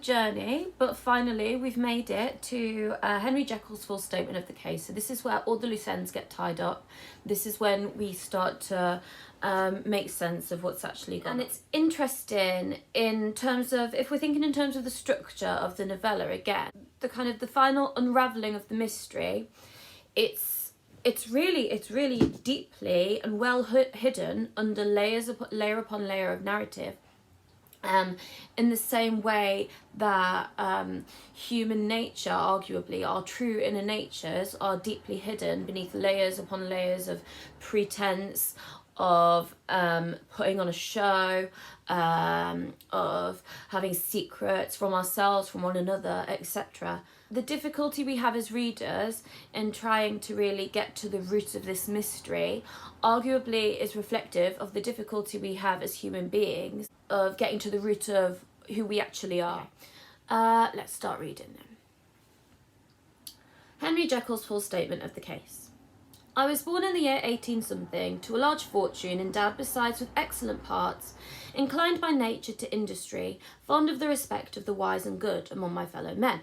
journey, but finally we've made it to Henry Jekyll's full statement of the case. So this is where all the loose ends get tied up. This is when we start to make sense of what's actually gone on. And it's interesting in terms of, if we're thinking in terms of the structure of the novella again, the kind of the final unravelling of the mystery, it's really deeply and well hidden under layer upon layer of narrative. In the same way that human nature, arguably, our true inner natures are deeply hidden beneath layers upon layers of pretense, of putting on a show, of having secrets from ourselves, from one another, etc. The difficulty we have as readers in trying to really get to the root of this mystery arguably is reflective of the difficulty we have as human beings of getting to the root of who we actually are. Let's start reading then. Henry Jekyll's full statement of the case. I was born in the year 18-something to a large fortune, endowed besides with excellent parts, inclined by nature to industry, fond of the respect of the wise and good among my fellow men.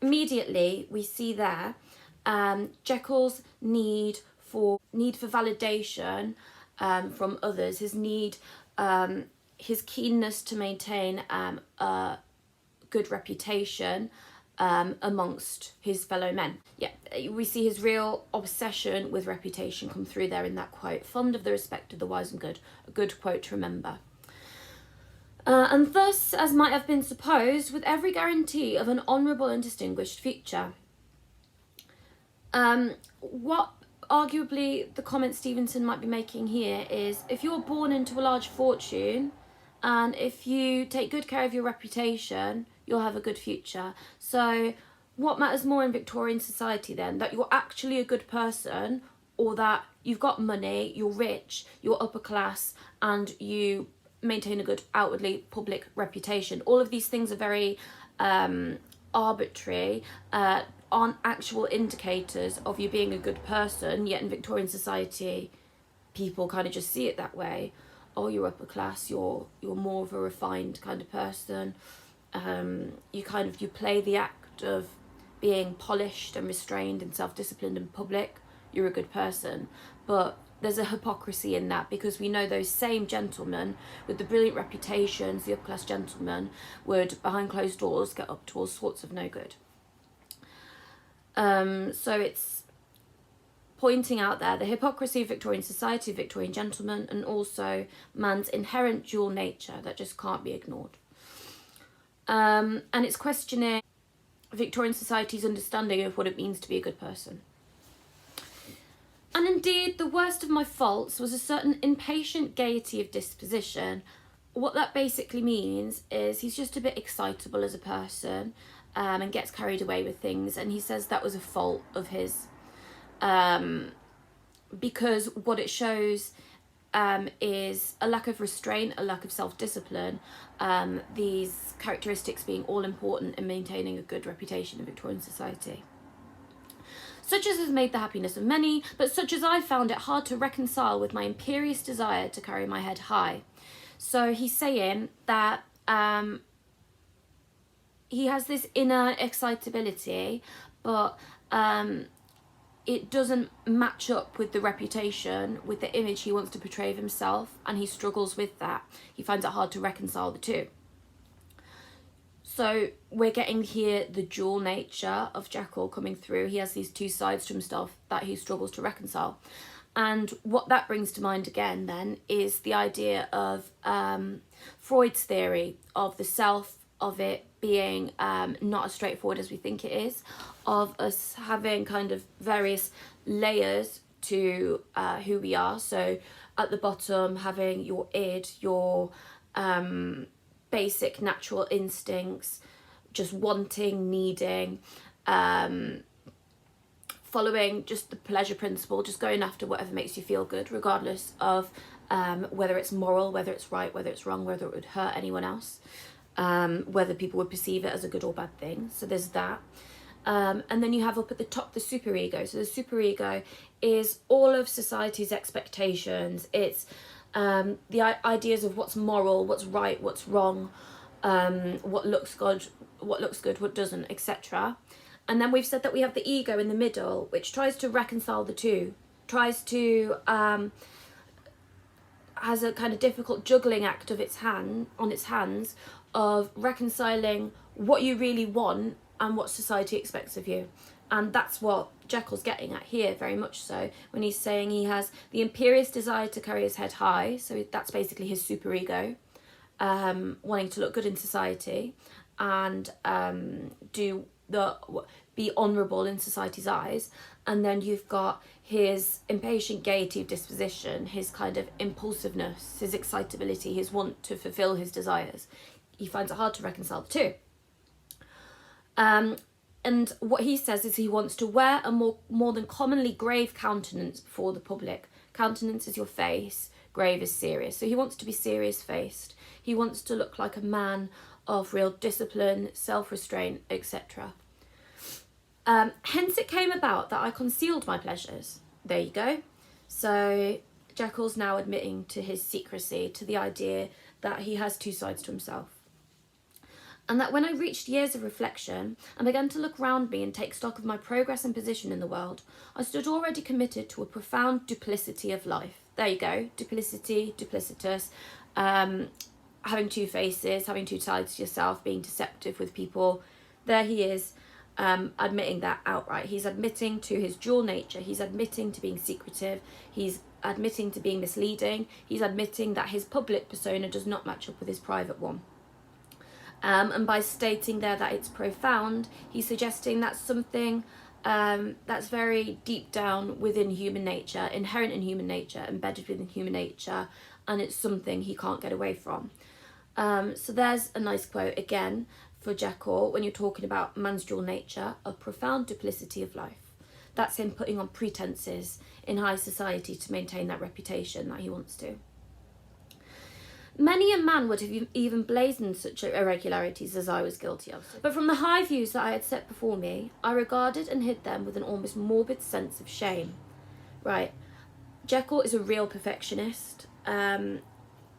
Immediately we see there Jekyll's need for validation from others, his need, his keenness to maintain a good reputation amongst his fellow men. Yeah, we see his real obsession with reputation come through there in that quote, fond of the respect of the wise and good, a good quote to remember. And thus, as might have been supposed, with every guarantee of an honourable and distinguished future. What arguably the comment Stevenson might be making here is, if you're born into a large fortune and if you take good care of your reputation, you'll have a good future. So what matters more in Victorian society then? That you're actually a good person, or that you've got money, you're rich, you're upper class, and you maintain a good outwardly public reputation? All of these things are very arbitrary, aren't actual indicators of you being a good person, yet in Victorian society people kind of just see it that way. Oh, you're upper class, you're more of a refined kind of person. You play the act of being polished and restrained and self-disciplined in public, you're a good person. But there's a hypocrisy in that, because we know those same gentlemen with the brilliant reputations, the upper-class gentlemen, would, behind closed doors, get up to all sorts of no good. So it's pointing out there the hypocrisy of Victorian society, Victorian gentlemen, and also man's inherent dual nature that just can't be ignored. And it's questioning Victorian society's understanding of what it means to be a good person. And indeed, the worst of my faults was a certain impatient gaiety of disposition. What that basically means is he's just a bit excitable as a person, and gets carried away with things. And he says that was a fault of his, because what it shows is a lack of restraint, a lack of self-discipline, these characteristics being all important in maintaining a good reputation in Victorian society. Such as has made the happiness of many, but such as I found it hard to reconcile with my imperious desire to carry my head high. So he's saying that he has this inner excitability, but it doesn't match up with the reputation, with the image he wants to portray of himself, and he struggles with that. He finds it hard to reconcile the two. So we're getting here the dual nature of Jekyll coming through. He has these two sides to himself that he struggles to reconcile. And what that brings to mind again then is the idea of Freud's theory of the self, of it being not as straightforward as we think it is, of us having kind of various layers to who we are. So at the bottom, having your id, your basic natural instincts, just wanting, needing, following just the pleasure principle, just going after whatever makes you feel good, regardless of whether it's moral, whether it's right, whether it's wrong, whether it would hurt anyone else, whether people would perceive it as a good or bad thing. So there's that. And then you have up at the top the superego. So the superego is all of society's expectations. It's the ideas of what's moral, what's right, what's wrong, what looks good, what doesn't, etc. And then we've said that we have the ego in the middle, which tries to reconcile the two, tries to has a kind of difficult juggling act of its hands of reconciling what you really want and what society expects of you. And that's what Jekyll's getting at here, very much so, when he's saying he has the imperious desire to carry his head high. So that's basically his superego, wanting to look good in society and be honourable in society's eyes. And then you've got his impatient gaiety of disposition, his kind of impulsiveness, his excitability, his want to fulfil his desires. He finds it hard to reconcile the two. And what he says is he wants to wear a more than commonly grave countenance before the public. Countenance is your face, grave is serious. So he wants to be serious-faced. He wants to look like a man of real discipline, self-restraint, etc. Hence it came about that I concealed my pleasures. There you go. So Jekyll's now admitting to his secrecy, to the idea that he has two sides to himself. And that when I reached years of reflection and began to look round me and take stock of my progress and position in the world, I stood already committed to a profound duplicity of life. There you go, duplicity, duplicitous, having two faces, having two sides to yourself, being deceptive with people. There he is, admitting that outright. He's admitting to his dual nature. He's admitting to being secretive. He's admitting to being misleading. He's admitting that his public persona does not match up with his private one. And by stating there that it's profound, he's suggesting that's something that's very deep down within human nature, inherent in human nature, embedded within human nature, and it's something he can't get away from. So there's a nice quote again for Jekyll when you're talking about man's dual nature, a profound duplicity of life. That's him putting on pretenses in high society to maintain that reputation that he wants to. Many a man would have even blazoned such irregularities as I was guilty of. But from the high views that I had set before me, I regarded and hid them with an almost morbid sense of shame. Right, Jekyll is a real perfectionist.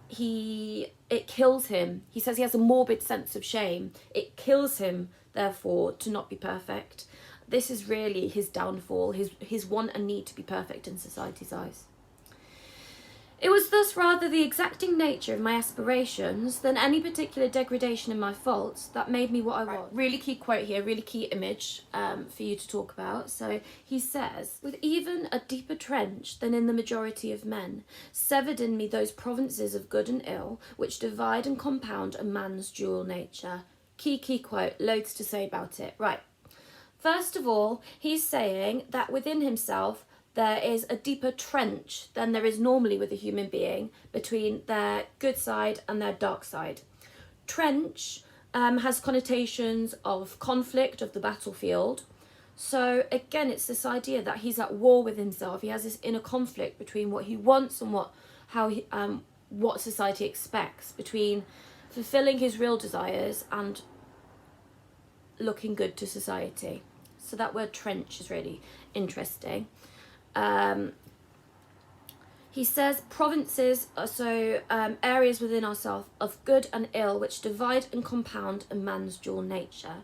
It kills him. He says he has a morbid sense of shame. It kills him, therefore, to not be perfect. This is really his downfall, his want and need to be perfect in society's eyes. It was thus rather the exacting nature of my aspirations than any particular degradation in my faults that made me what I was. Really key quote here, really key image for you to talk about. So he says, with even a deeper trench than in the majority of men, severed in me those provinces of good and ill which divide and compound a man's dual nature. Key quote, loads to say about it. Right. First of all, he's saying that within himself, there is a deeper trench than there is normally with a human being between their good side and their dark side. Trench has connotations of conflict, of the battlefield. So again, it's this idea that he's at war with himself. He has this inner conflict between what he wants and what society expects, between fulfilling his real desires and looking good to society. So that word trench is really interesting. He says provinces are areas within ourselves of good and ill which divide and compound a man's dual nature.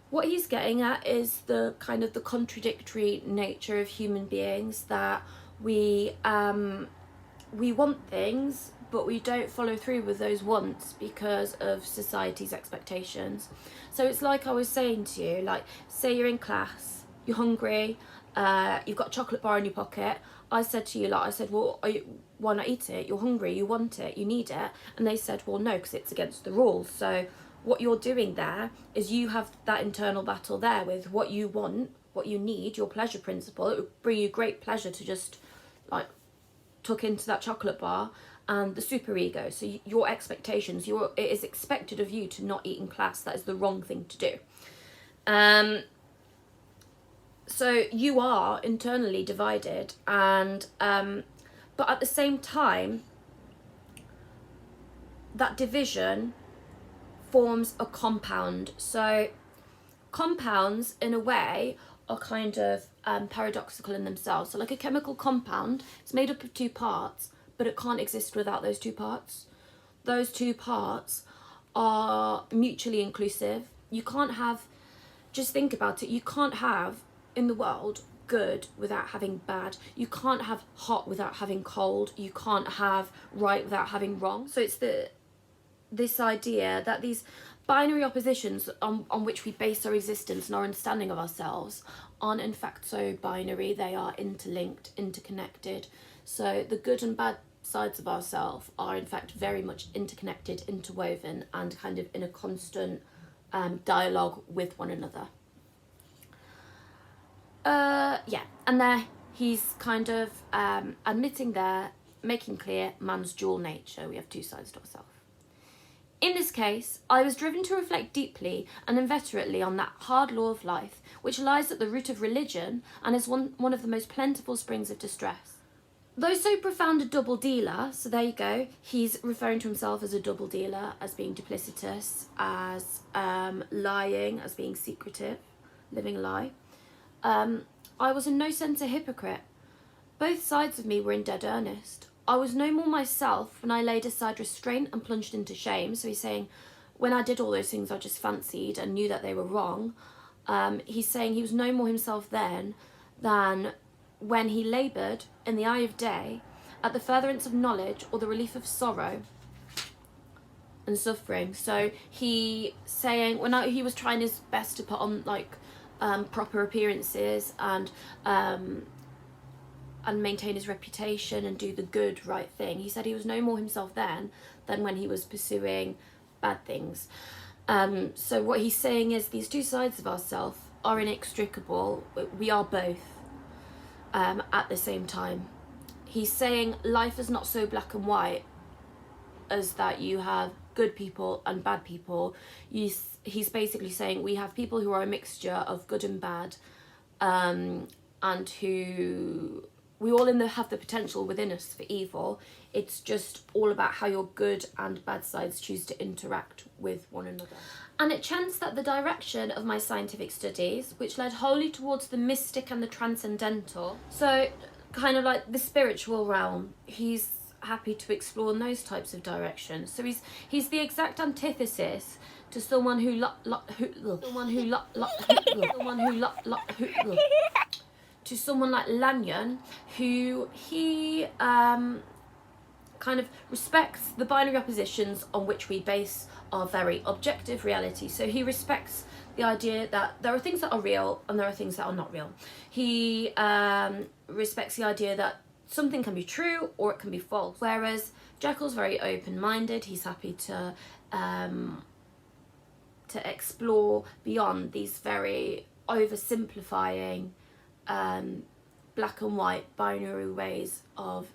What he's getting at is the kind of the contradictory nature of human beings, that we want things but we don't follow through with those wants because of society's expectations. So it's like I was saying to you, like say you're in class, you're hungry, you've got a chocolate bar in your pocket. I said to you, well, why not eat it? You're hungry, you want it, you need it. And they said, well, no, because it's against the rules. So what you're doing there is you have that internal battle there with what you want, what you need, your pleasure principle. It would bring you great pleasure to just like tuck into that chocolate bar, and the superego. So your expectations, it is expected of you to not eat in class. That is the wrong thing to do. So you are internally divided, and but at the same time, that division forms a compound. So compounds, in a way, are kind of paradoxical in themselves. So like a chemical compound, it's made up of two parts, but it can't exist without those two parts. Those two parts are mutually inclusive. You can't have, just think about it, you can't have in the world good without having bad. You can't have hot without having cold. You can't have right without having wrong. So it's this idea that these binary oppositions on which we base our existence and our understanding of ourselves aren't in fact so binary. They are interlinked, interconnected. So the good and bad sides of ourselves are in fact very much interconnected, interwoven, and kind of in a constant dialogue with one another. And there he's kind of admitting there, making clear man's dual nature. We have two sides to ourselves. In this case, I was driven to reflect deeply and inveterately on that hard law of life, which lies at the root of religion and is one of the most plentiful springs of distress. Though so profound a double dealer, so there you go, he's referring to himself as a double dealer, as being duplicitous, as lying, as being secretive, living a lie. I was in no sense a hypocrite. Both sides of me were in dead earnest. I was no more myself when I laid aside restraint and plunged into shame. So he's saying, when I did all those things I just fancied and knew that they were wrong, he's saying he was no more himself then than when he laboured in the eye of day at the furtherance of knowledge or the relief of sorrow and suffering. So he saying, he was trying his best to put on proper appearances and maintain his reputation and do the good, right thing. He said he was no more himself then than when he was pursuing bad things. So what he's saying is these two sides of ourselves are inextricable. We are both at the same time. He's saying life is not so black and white as that you have good people and bad people. He's basically saying we have people who are a mixture of good and bad, and who we all have the potential within us for evil. It's just all about how your good and bad sides choose to interact with one another. And it chanced that the direction of my scientific studies, which led wholly towards the mystic and the transcendental, so kind of like the spiritual realm, he's happy to explore in those types of directions. So he's the exact antithesis to someone who to someone like Lanyon, who he kind of respects the binary oppositions on which we base our very objective reality. So he respects the idea that there are things that are real and there are things that are not real. He respects the idea that something can be true or it can be false. Whereas Jekyll's very open-minded. He's happy to explore beyond these very oversimplifying black and white binary ways of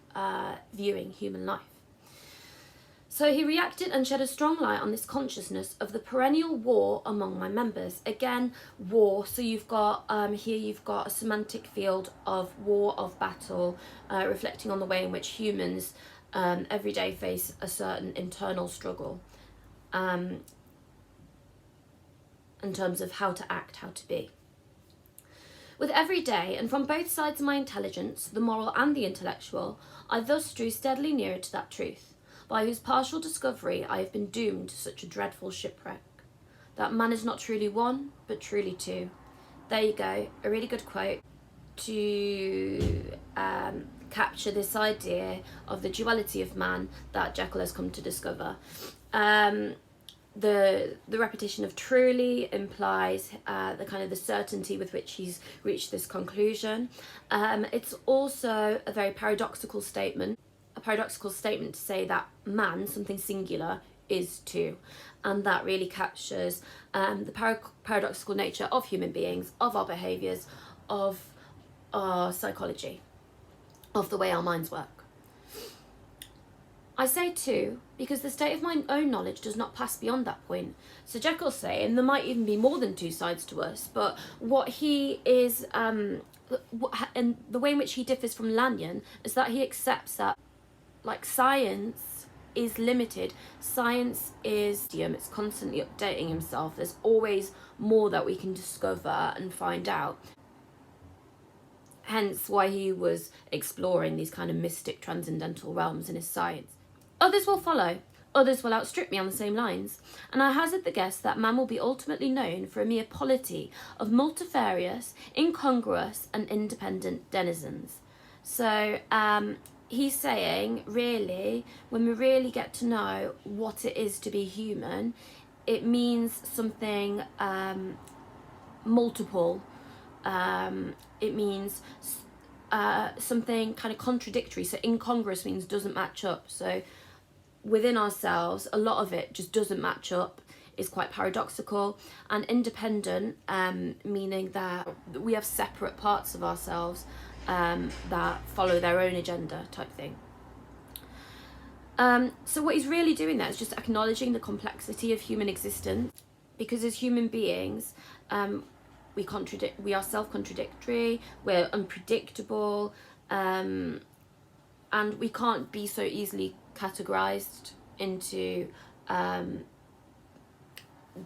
viewing human life. So he reacted and shed a strong light on this consciousness of the perennial war among my members. Again, war, so you've got here you've got a semantic field of war, of battle, reflecting on the way in which humans every day face a certain internal struggle in terms of how to act, how to be. With every day, and from both sides of my intelligence, the moral and the intellectual, I thus drew steadily nearer to that truth, by whose partial discovery I have been doomed to such a dreadful shipwreck, that man is not truly one, but truly two. There you go, a really good quote to capture this idea of the duality of man that Jekyll has come to discover. The repetition of truly implies the kind of the certainty with which he's reached this conclusion. It's also a very paradoxical statement. A paradoxical statement to say that man, something singular, is two. And that really captures the paradoxical nature of human beings, of our behaviours, of our psychology, of the way our minds work. I say two because the state of my own knowledge does not pass beyond that point. So Jekyll's saying there might even be more than two sides to us, but what he is, and the way in which he differs from Lanyon is that he accepts that, like, science is limited. Science is, it's constantly updating himself. There's always more that we can discover and find out. Hence why he was exploring these kind of mystic transcendental realms in his science. Others will follow. Others will outstrip me on the same lines, and I hazard the guess that man will be ultimately known for a mere polity of multifarious, incongruous, and independent denizens. So he's saying, really, when we really get to know what it is to be human, it means something multiple. It means something kind of contradictory. So incongruous means doesn't match up. So within ourselves, a lot of it just doesn't match up, is quite paradoxical. And independent, meaning that we have separate parts of ourselves that follow their own agenda type thing. So what he's really doing there is just acknowledging the complexity of human existence, because as human beings, we are self-contradictory, we're unpredictable, and we can't be so easily categorized into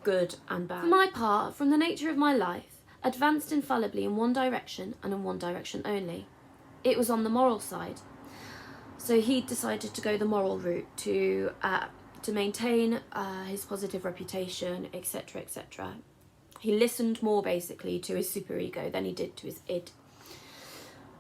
good and bad. For my part, from the nature of my life, advanced infallibly in one direction and in one direction only. It was on the moral side. So he decided to go the moral route to maintain his positive reputation, etc., etc. He listened more basically to his superego than he did to his id.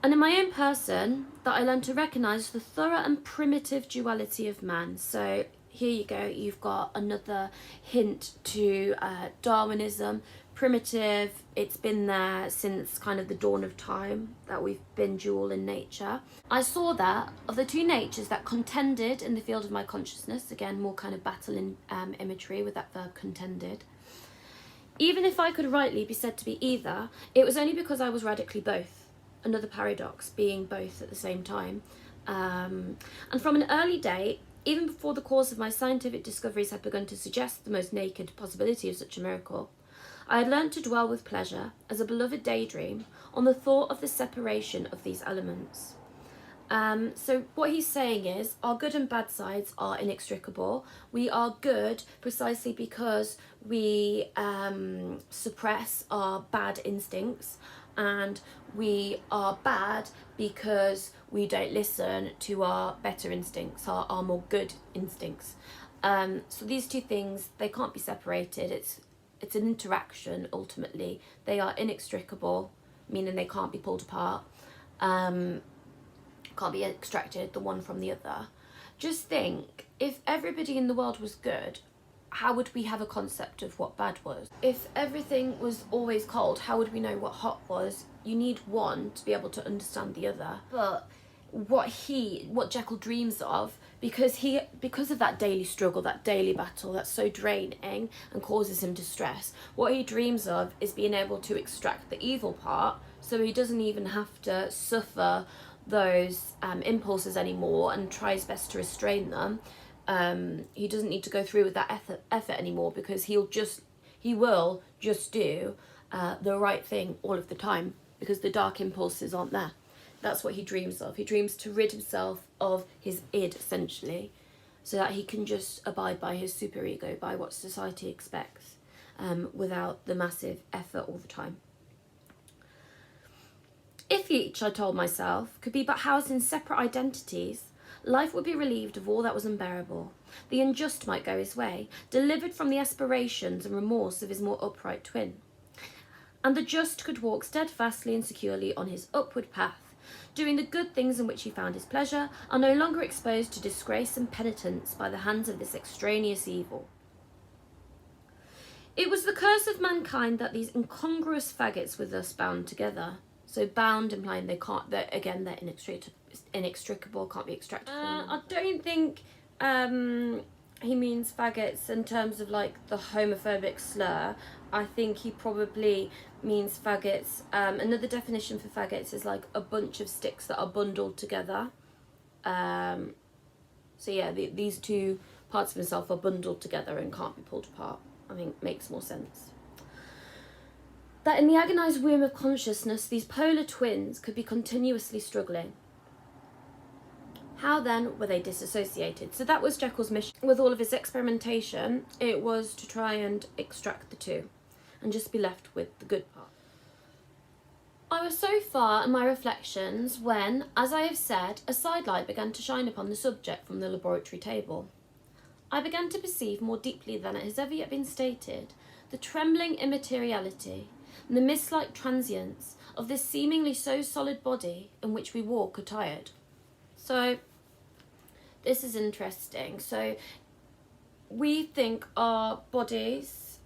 And in my own person, that I learned to recognise the thorough and primitive duality of man. So here you go, you've got another hint to Darwinism. Primitive, it's been there since kind of the dawn of time, that we've been dual in nature. I saw that of the two natures that contended in the field of my consciousness, again more kind of battle in imagery with that verb contended. Even if I could rightly be said to be either, it was only because I was radically both. Another paradox, being both at the same time. And from an early date, even before the course of my scientific discoveries had begun to suggest the most naked possibility of such a miracle, I had learnt to dwell with pleasure, as a beloved daydream, on the thought of the separation of these elements. So what he's saying is, our good and bad sides are inextricable. We are good precisely because we suppress our bad instincts, and we are bad because we don't listen to our better instincts, our more good instincts. So these two things, they can't be separated. It's an interaction, ultimately. They are inextricable, meaning they can't be pulled apart. Can't be extracted, the one from the other. Just think, if everybody in the world was good, how would we have a concept of what bad was? If everything was always cold, how would we know what hot was? You need one to be able to understand the other. But what Jekyll dreams of, because of that daily struggle, that daily battle that's so draining and causes him distress, what he dreams of is being able to extract the evil part, so he doesn't even have to suffer those impulses anymore and tries best to restrain them. He doesn't need to go through with that effort anymore, because he will just do the right thing all of the time, because the dark impulses aren't there. That's what he dreams of. He dreams to rid himself of his id, essentially, so that he can just abide by his superego, by what society expects, without the massive effort all the time. If each, I told myself, could be but housed in separate identities, life would be relieved of all that was unbearable. The unjust might go his way, delivered from the aspirations and remorse of his more upright twin. And the just could walk steadfastly and securely on his upward path, doing the good things in which he found his pleasure, are no longer exposed to disgrace and penitence by the hands of this extraneous evil. It was the curse of mankind that these incongruous faggots were thus bound together. So bound, implying they're inextricable, can't be extracted from them. I don't think he means faggots in terms of like the homophobic slur. I think he probably means faggots. Another definition for faggots is like a bunch of sticks that are bundled together. So yeah, these two parts of himself are bundled together and can't be pulled apart. I think makes more sense. That in the agonised womb of consciousness, these polar twins could be continuously struggling. How then were they disassociated? So that was Jekyll's mission. With all of his experimentation, it was to try and extract the two and just be left with the good part. I was so far in my reflections when, as I have said, a sidelight began to shine upon the subject from the laboratory table. I began to perceive more deeply than it has ever yet been stated the trembling immateriality and the mist-like transience of this seemingly so solid body in which we walk attired. So this is interesting. So we think our bodies,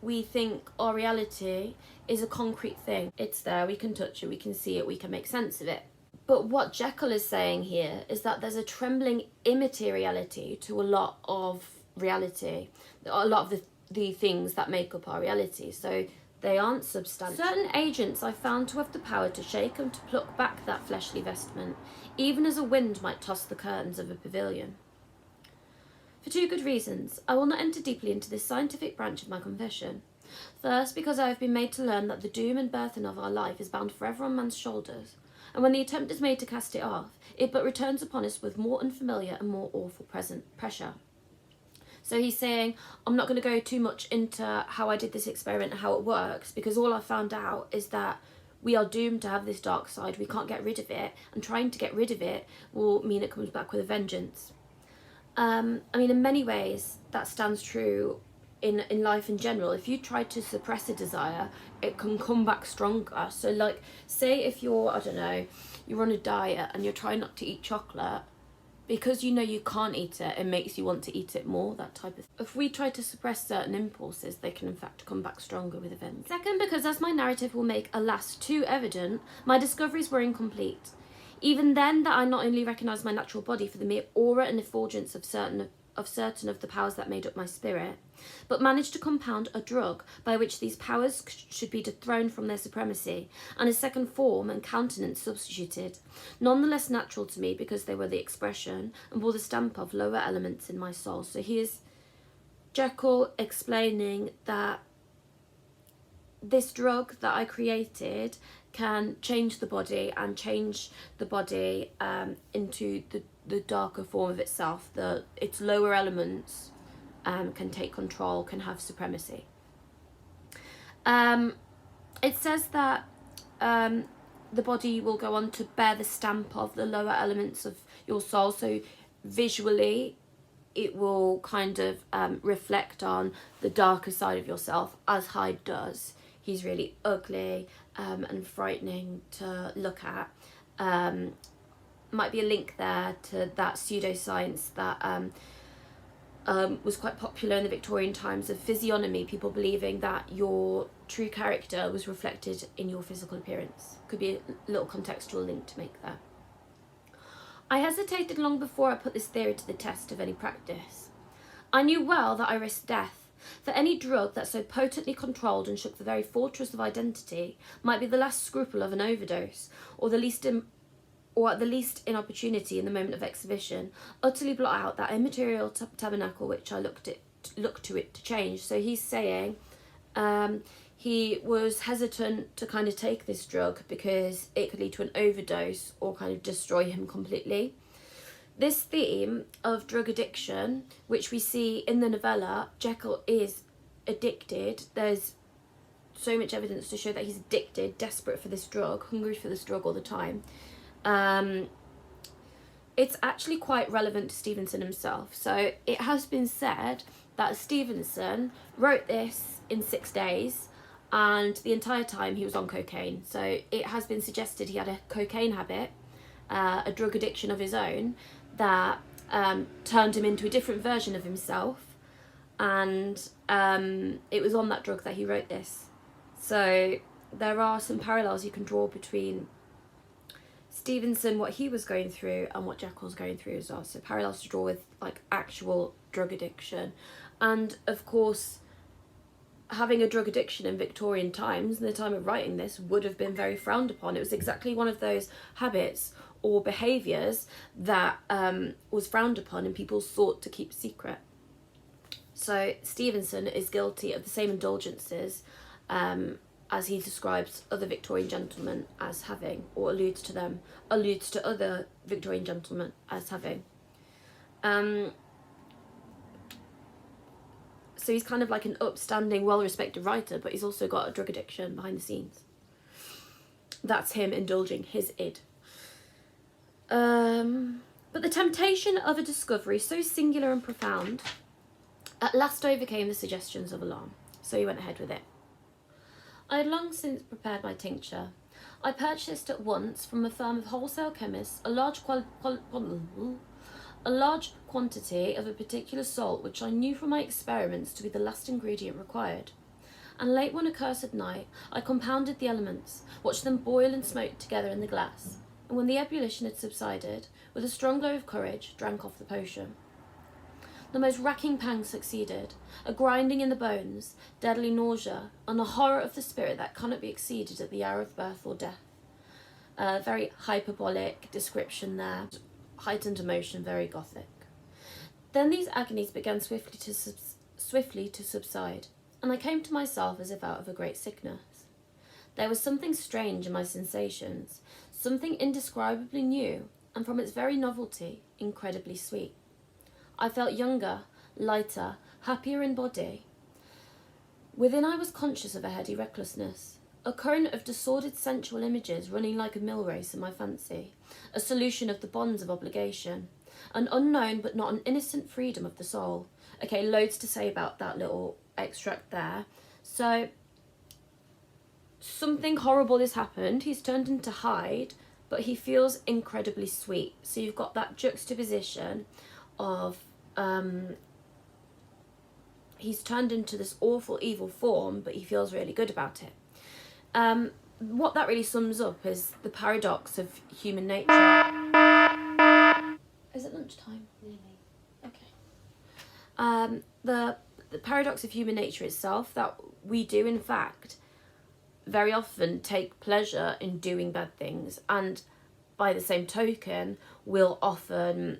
we think our reality is a concrete thing. It's there, we can touch it, we can see it, we can make sense of it. But what Jekyll is saying here is that there's a trembling immateriality to a lot of reality, a lot of the things that make up our reality. So they aren't substantial. Certain agents I found to have the power to shake and to pluck back that fleshly vestment, even as a wind might toss the curtains of a pavilion. For two good reasons, I will not enter deeply into this scientific branch of my confession. First, because I have been made to learn that the doom and burthen of our life is bound forever on man's shoulders, and when the attempt is made to cast it off, it but returns upon us with more unfamiliar and more awful pressure. So he's saying, I'm not going to go too much into how I did this experiment and how it works, because all I found out is that we are doomed to have this dark side. We can't get rid of it, and trying to get rid of it will mean it comes back with a vengeance. I mean, in many ways, that stands true in life in general. If you try to suppress a desire, it can come back stronger. So, like, say if you're, I don't know, you're on a diet and you're trying not to eat chocolate, because you know you can't eat it, it makes you want to eat it more, that type of thing. If we try to suppress certain impulses, they can in fact come back stronger with events. Second, because as my narrative will make, alas, too evident, my discoveries were incomplete. Even then, that I not only recognised my natural body for the mere aura and effulgence of certain of the powers that made up my spirit, but managed to compound a drug by which these powers should be dethroned from their supremacy, and a second form and countenance substituted, none the less natural to me because they were the expression and bore the stamp of lower elements in my soul. So here's Jekyll explaining that this drug that I created can change the body and change the body into the darker form of itself. Its lower elements can take control, can have supremacy. It says that the body will go on to bear the stamp of the lower elements of your soul. So visually, it will kind of reflect on the darker side of yourself, as Hyde does. He's really ugly and frightening to look at. Might be a link there to that pseudoscience that was quite popular in the Victorian times of physiognomy, people believing that your true character was reflected in your physical appearance. Could be a little contextual link to make there. I hesitated long before I put this theory to the test of any practice. I knew well that I risked death, for any drug that so potently controlled and shook the very fortress of identity might be the last scruple of an overdose, or at the least inopportunity in the moment of exhibition, utterly blot out that immaterial tabernacle which I looked to it to change. So he's saying he was hesitant to kind of take this drug because it could lead to an overdose or kind of destroy him completely. This theme of drug addiction, which we see in the novella, Jekyll is addicted. There's so much evidence to show that he's addicted, desperate for this drug, hungry for this drug all the time. It's actually quite relevant to Stevenson himself. So it has been said that Stevenson wrote this in 6 days, and the entire time he was on cocaine. So it has been suggested he had a cocaine habit, a drug addiction of his own, that turned him into a different version of himself, and it was on that drug that he wrote this. So there are some parallels you can draw between Stevenson, what he was going through, and what Jekyll's going through as well. So parallels to draw with like actual drug addiction. And of course, having a drug addiction in Victorian times, in the time of writing this, would have been very frowned upon. It was exactly one of those habits or behaviours that was frowned upon and people sought to keep secret. So Stevenson is guilty of the same indulgences as he describes other Victorian gentlemen as having, or alludes to other Victorian gentlemen as having. So he's kind of like an upstanding, well-respected writer, but he's also got a drug addiction behind the scenes. That's him indulging his id. But But the temptation of a discovery so singular and profound at last overcame the suggestions of alarm, so he went ahead with it. I had long since prepared my tincture. I purchased at once from a firm of wholesale chemists a large quantity of a particular salt which I knew from my experiments to be the last ingredient required. And late one accursed night I compounded the elements, watched them boil and smoke together in the glass, and when the ebullition had subsided, with a strong glow of courage, drank off the potion. The most racking pang succeeded, a grinding in the bones, deadly nausea, and a horror of the spirit that cannot be exceeded at the hour of birth or death. Very hyperbolic description there, heightened emotion, very Gothic. Then these agonies began swiftly to subside, and I came to myself as if out of a great sickness. There was something strange in my sensations, something indescribably new, and from its very novelty, incredibly sweet. I felt younger, lighter, happier in body. Within I was conscious of a heady recklessness, a current of disordered sensual images running like a mill race in my fancy, a solution of the bonds of obligation, an unknown but not an innocent freedom of the soul. Okay, loads to say about that little extract there. So, something horrible has happened. He's turned into Hyde, but he feels incredibly sweet. So you've got that juxtaposition of he's turned into this awful evil form, but he feels really good about it. What that really sums up is the paradox of human nature. Is it lunchtime? Nearly. Okay. The paradox of human nature itself, that we do in fact very often take pleasure in doing bad things, and by the same token will often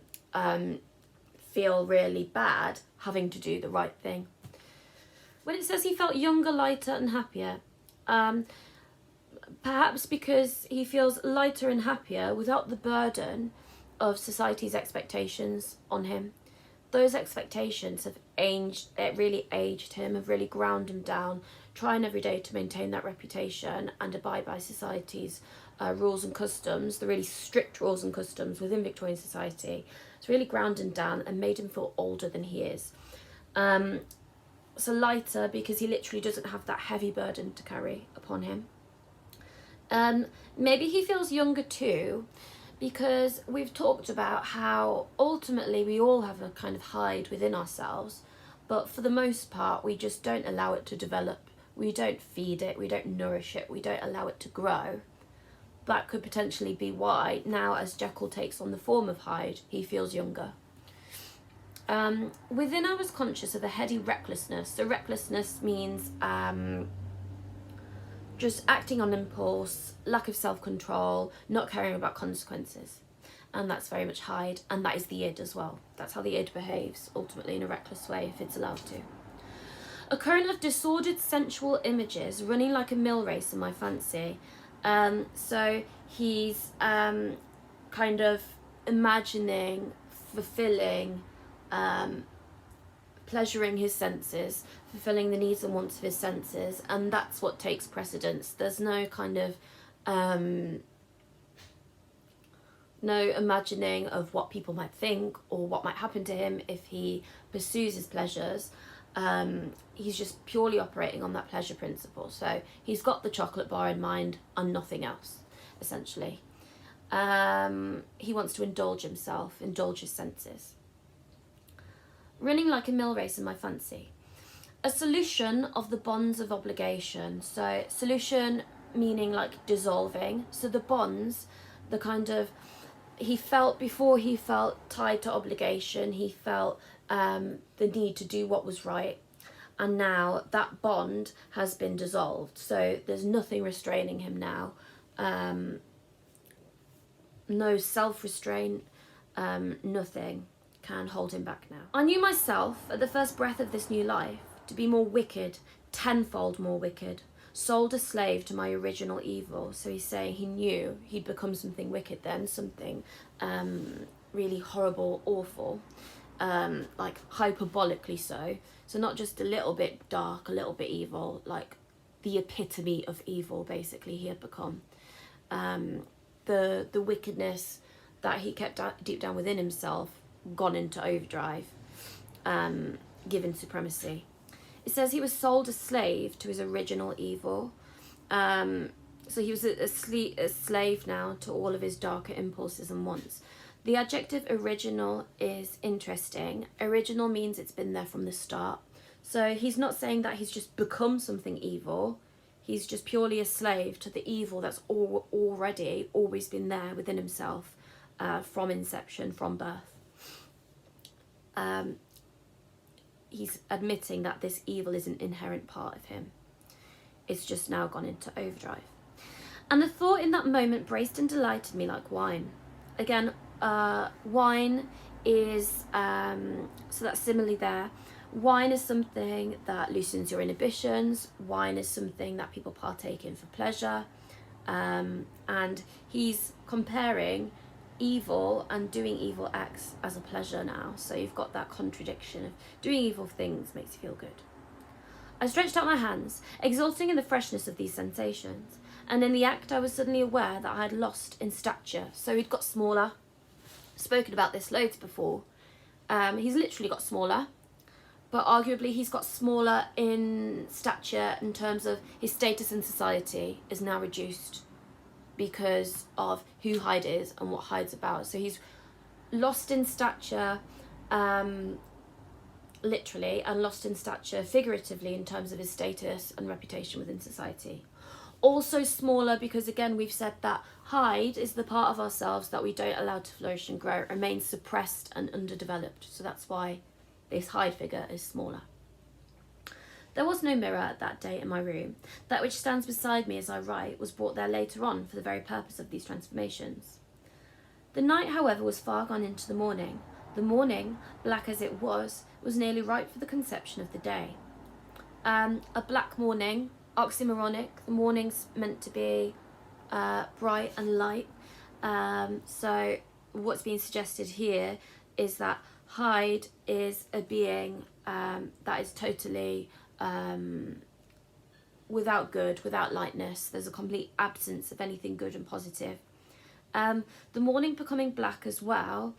feel really bad having to do the right thing. When it says he felt younger, lighter and happier, perhaps because he feels lighter and happier without the burden of society's expectations on him. Those expectations have really aged him, have really ground him down, trying every day to maintain that reputation and abide by society's rules and customs, the really strict rules and customs within Victorian society. It's really ground him down and made him feel older than he is. So lighter because he literally doesn't have that heavy burden to carry upon him. Maybe he feels younger too, because we've talked about how ultimately we all have a kind of Hyde within ourselves, but for the most part we just don't allow it to develop. We don't feed it, we don't nourish it, we don't allow it to grow. That could potentially be why now, as Jekyll takes on the form of Hyde, he feels younger. Within I was conscious of a heady recklessness. So recklessness means just acting on impulse, lack of self-control, not caring about consequences. And that's very much Hyde, and that is the id as well. That's how the id behaves, ultimately in a reckless way, if it's allowed to. A current of disordered sensual images running like a mill race in my fancy. So he's kind of imagining, fulfilling, pleasuring his senses, fulfilling the needs and wants of his senses, and that's what takes precedence. There's no kind of no imagining of what people might think or what might happen to him if he pursues his pleasures. He's just purely operating on that pleasure principle. So he's got the chocolate bar in mind and nothing else, essentially. He wants to indulge himself, indulge his senses. Running like a mill race in my fancy. A solution of the bonds of obligation. So solution meaning like dissolving. So the bonds, the kind of, before he felt tied to obligation, he felt the need to do what was right. And now that bond has been dissolved. So there's nothing restraining him now. No self-restraint, nothing can hold him back now. I knew myself at the first breath of this new life to be more wicked, tenfold more wicked, sold a slave to my original evil. So he's saying he knew he'd become something wicked then, something really horrible, awful, like hyperbolically so. So not just a little bit dark, a little bit evil, like the epitome of evil basically he had become. The wickedness that he kept deep down within himself gone into overdrive, given supremacy. It says he was sold a slave to his original evil. So he was a slave now to all of his darker impulses and wants. The adjective original is interesting. Original means it's been there from the start. So he's not saying that he's just become something evil. He's just purely a slave to the evil that's already always been there within himself, from inception, from birth. He's admitting that this evil is an inherent part of him. It's just now gone into overdrive. And the thought in that moment braced and delighted me like wine. Again, wine is, so that's similarly there. Wine is something that loosens your inhibitions. Wine is something that people partake in for pleasure. And he's comparing evil and doing evil acts as a pleasure now. So you've got that contradiction of doing evil things makes you feel good. I stretched out my hands, exulting in the freshness of these sensations, and in the act I was suddenly aware that I had lost in stature. So he'd got smaller. Spoken about this loads before. He's literally got smaller, but arguably he's got smaller in stature in terms of his status in society is now reduced because of who Hyde is and what Hyde's about. So he's lost in stature literally, and lost in stature figuratively in terms of his status and reputation within society. Also smaller because, again, we've said that Hyde is the part of ourselves that we don't allow to flourish and grow. It remains suppressed and underdeveloped. So that's why this Hyde figure is smaller. There was no mirror at that day in my room. That which stands beside me as I write was brought there later on for the very purpose of these transformations. The night, however, was far gone into the morning. The morning, black as it was nearly ripe for the conception of the day. A black morning, oxymoronic. The morning's meant to be bright and light. So what's being suggested here is that Hyde is a being that is totally without good, without lightness. There's a complete absence of anything good and positive. The morning becoming black as well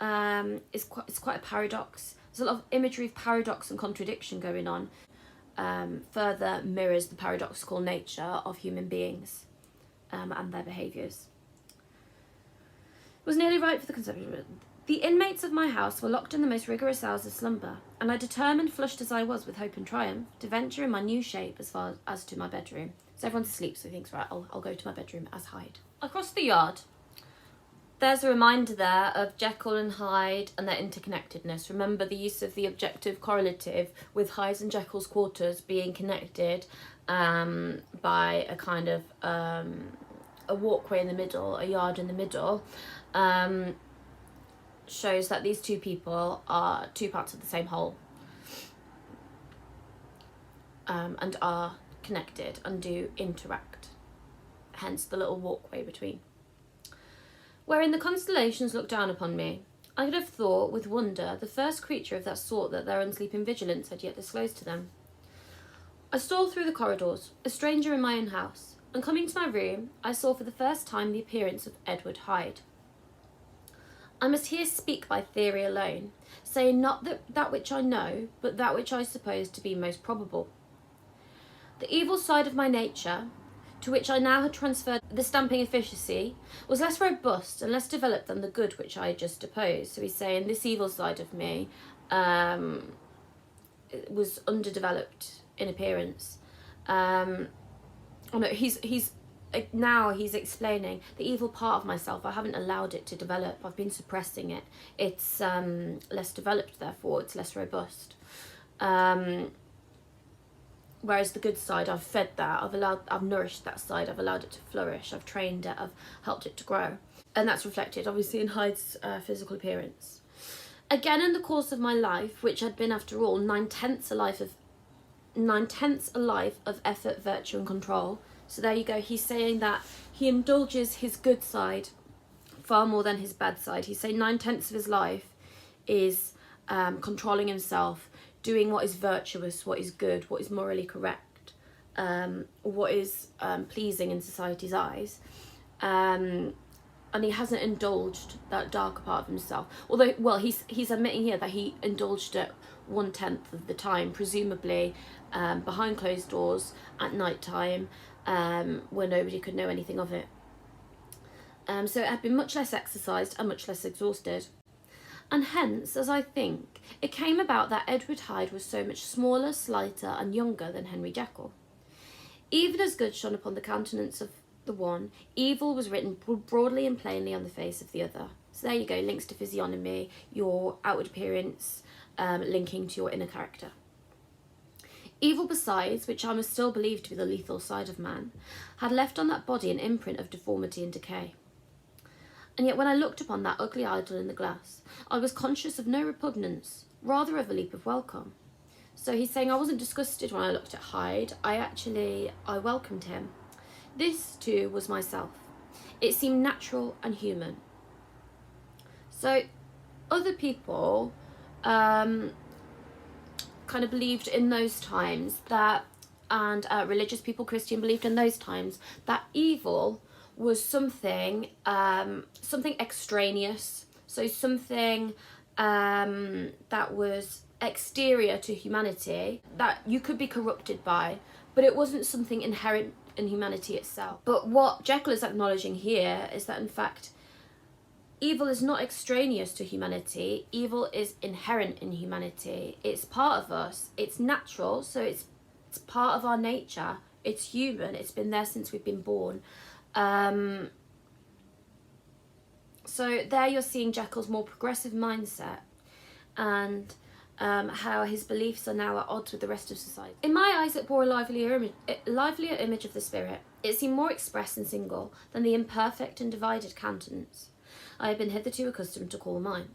is quite a paradox. There's a lot of imagery of paradox and contradiction going on. Further mirrors the paradoxical nature of human beings and their behaviours. It was nearly right for the conception. The inmates of my house were locked in the most rigorous hours of slumber, and I determined, flushed as I was with hope and triumph, to venture in my new shape as far as to my bedroom. So everyone's asleep, so he thinks, right, I'll go to my bedroom as Hyde. Across the yard, there's a reminder there of Jekyll and Hyde and their interconnectedness. Remember the use of the objective correlative with Hyde's and Jekyll's quarters being connected by a kind of a walkway in the middle, a yard in the middle. Shows that these two people are two parts of the same whole, and are connected and do interact, hence the little walkway between. Wherein the constellations looked down upon me, I could have thought with wonder the first creature of that sort that their unsleeping vigilance had yet disclosed to them. I stole through the corridors, a stranger in my own house, and coming to my room I saw for the first time the appearance of Edward Hyde. I must here speak by theory alone, saying not that which I know, but that which I suppose to be most probable. The evil side of my nature, to which I now had transferred the stamping efficacy, was less robust and less developed than the good which I had just opposed. So he's saying this evil side of me was underdeveloped in appearance. Now he's explaining the evil part of myself. I haven't allowed it to develop. I've been suppressing it. It's less developed, therefore it's less robust. Whereas the good side, I've fed that. I've nourished that side. I've allowed it to flourish. I've trained it. I've helped it to grow, and that's reflected obviously in Hyde's physical appearance. Again, in the course of my life, which had been after all 9/10 a life of effort, virtue, and control. So there you go. He's saying that he indulges his good side far more than his bad side. He's saying 9/10 of his life is controlling himself, doing what is virtuous, what is good, what is morally correct, what is pleasing in society's eyes. and he hasn't indulged that darker part of himself. Although, well, he's admitting here that he indulged it 1/10 of the time, presumably behind closed doors at night time, where nobody could know anything of it. So it had been much less exercised and much less exhausted. And hence, as I think, it came about that Edward Hyde was so much smaller, slighter, and younger than Henry Jekyll. Even as good shone upon the countenance of the one, evil was written broadly and plainly on the face of the other. So there you go, links to physiognomy, your outward appearance, linking to your inner character. Evil besides, which I must still believe to be the lethal side of man, had left on that body an imprint of deformity and decay. And yet when I looked upon that ugly idol in the glass, I was conscious of no repugnance, rather of a leap of welcome. So he's saying I wasn't disgusted when I looked at Hyde, I welcomed him. This too was myself. It seemed natural and human. So other people kind of believed in those times that, and religious people, Christian, believed in those times that evil was something extraneous, so something that was exterior to humanity, that you could be corrupted by, but it wasn't something inherent in humanity itself. But what Jekyll is acknowledging here is that in fact evil is not extraneous to humanity, evil is inherent in humanity. It's part of us, it's natural, so it's part of our nature, it's human, it's been there since we've been born. So there you're seeing Jekyll's more progressive mindset and how his beliefs are now at odds with the rest of society. In my eyes, it bore a livelier image of the spirit. It seemed more express and single than the imperfect and divided countenance I had been hitherto accustomed to call mine.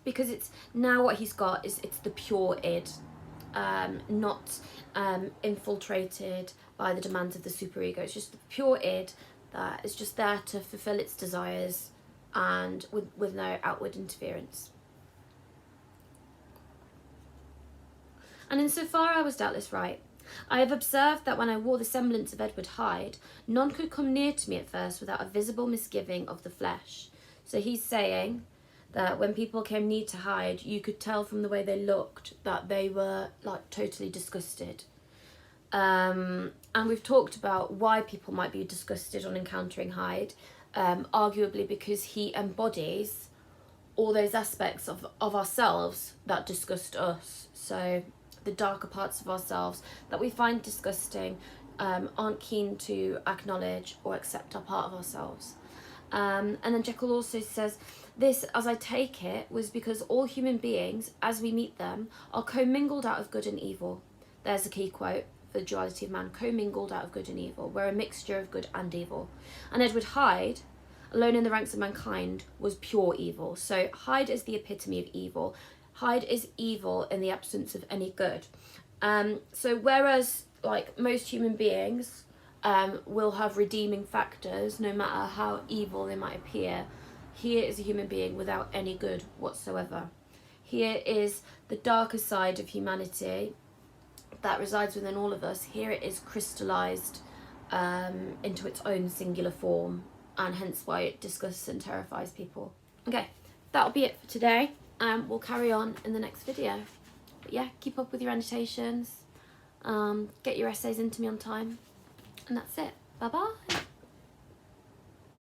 Because it's now what he's got is it's the pure id, not infiltrated by the demands of the superego. It's just the pure id that is just there to fulfill its desires and with no outward interference. And insofar I was doubtless right. I have observed that when I wore the semblance of Edward Hyde, none could come near to me at first without a visible misgiving of the flesh. So he's saying that when people came near to Hyde, you could tell from the way they looked that they were like totally disgusted. And we've talked about why people might be disgusted on encountering Hyde, arguably because he embodies all those aspects of ourselves that disgust us. So the darker parts of ourselves that we find disgusting, aren't keen to acknowledge or accept are part of ourselves. And then Jekyll also says, this, as I take it, was because all human beings, as we meet them, are commingled out of good and evil. There's a key quote for the duality of man, commingled out of good and evil. We're a mixture of good and evil. And Edward Hyde, alone in the ranks of mankind, was pure evil. So Hyde is the epitome of evil. Hyde is evil in the absence of any good. So whereas like most human beings will have redeeming factors no matter how evil they might appear, here is a human being without any good whatsoever. Here is the darker side of humanity that resides within all of us. Here it is crystallized into its own singular form, and hence why it disgusts and terrifies people. Okay, that'll be it for today. We'll carry on in the next video. But yeah, keep up with your annotations, get your essays into me on time, and that's it. Bye bye.